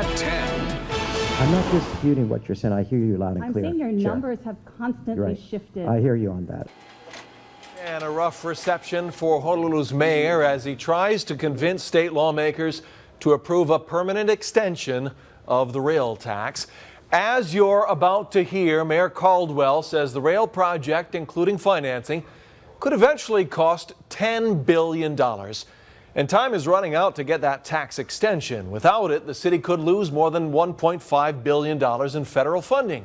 at 10. I'm not disputing what you're saying. I hear you loud and I'm clear. saying your Chair. numbers have constantly Right. shifted. I hear you on that. And a rough reception for Honolulu's mayor as he tries to convince state lawmakers to approve a permanent extension of the rail tax. As you're about to hear, Mayor Caldwell says the rail project, including financing, could eventually cost $10 billion. And time is running out to get that tax extension. Without it, the city could lose more than $1.5 billion in federal funding.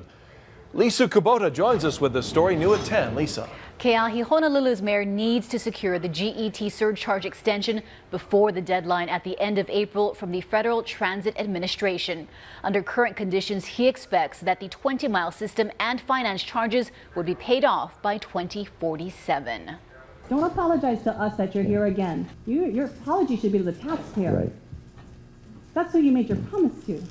Lisa Kubota joins us with the story, new at 10. Lisa. Keahi, Honolulu's mayor needs to secure the GET surcharge extension before the deadline at the end of April from the Federal Transit Administration. Under current conditions, he expects that the 20-mile system and finance charges would be paid off by 2047. Don't apologize to us that you're here again. Your apology should be to the taxpayer. Right. That's who you made your promise to.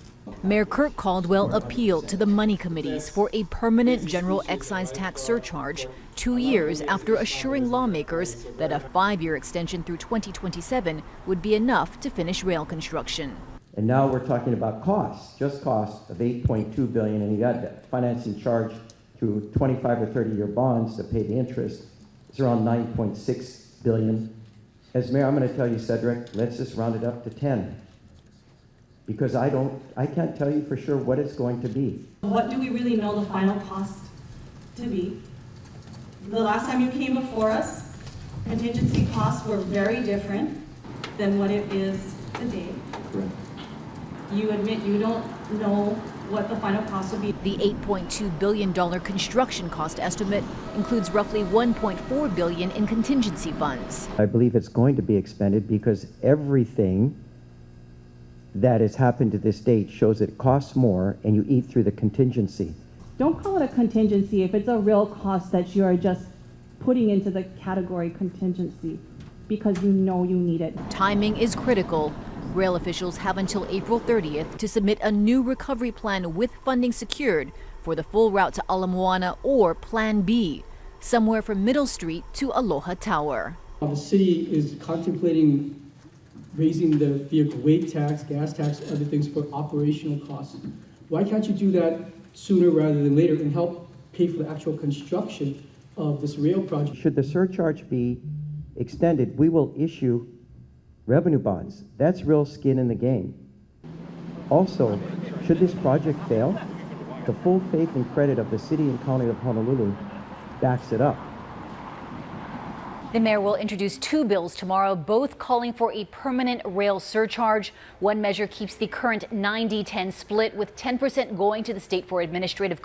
Mayor Kirk Caldwell appealed to the money committees for a permanent general excise tax surcharge 2 years after assuring lawmakers that a 5-year extension through 2027 would be enough to finish rail construction. And now we're talking about costs, just costs of $8.2 billion, and you got that financing charge through 25 or 30-year bonds to pay the interest. It's around $9.6 billion. As mayor, I'm going to tell you, Cedric, let's just round it up to 10. Because I can't tell you for sure what it's going to be. What do we really know the final cost to be? The last time you came before us, contingency costs were very different than what it is today. Correct. You admit you don't know what the final cost will be. The $8.2 billion construction cost estimate includes roughly $1.4 billion in contingency funds. I believe it's going to be expended because everything that has happened to this date shows it costs more and you eat through the contingency. Don't call it a contingency if it's a real cost that you are just putting into the category contingency because you know you need it. Timing is critical. Rail officials have until April 30th to submit a new recovery plan with funding secured for the full route to Ala Moana or Plan B, somewhere from Middle Street to Aloha Tower. The city is contemplating raising the vehicle weight tax, gas tax, other things for operational costs. Why can't you do that sooner rather than later and help pay for the actual construction of this rail project? Should the surcharge be extended, we will issue revenue bonds. That's real skin in the game. Also, should this project fail, the full faith and credit of the city and county of Honolulu backs it up. The mayor will introduce 2 bills tomorrow, both calling for a permanent rail surcharge. One measure keeps the current 90-10 split, with 10% going to the state for administrative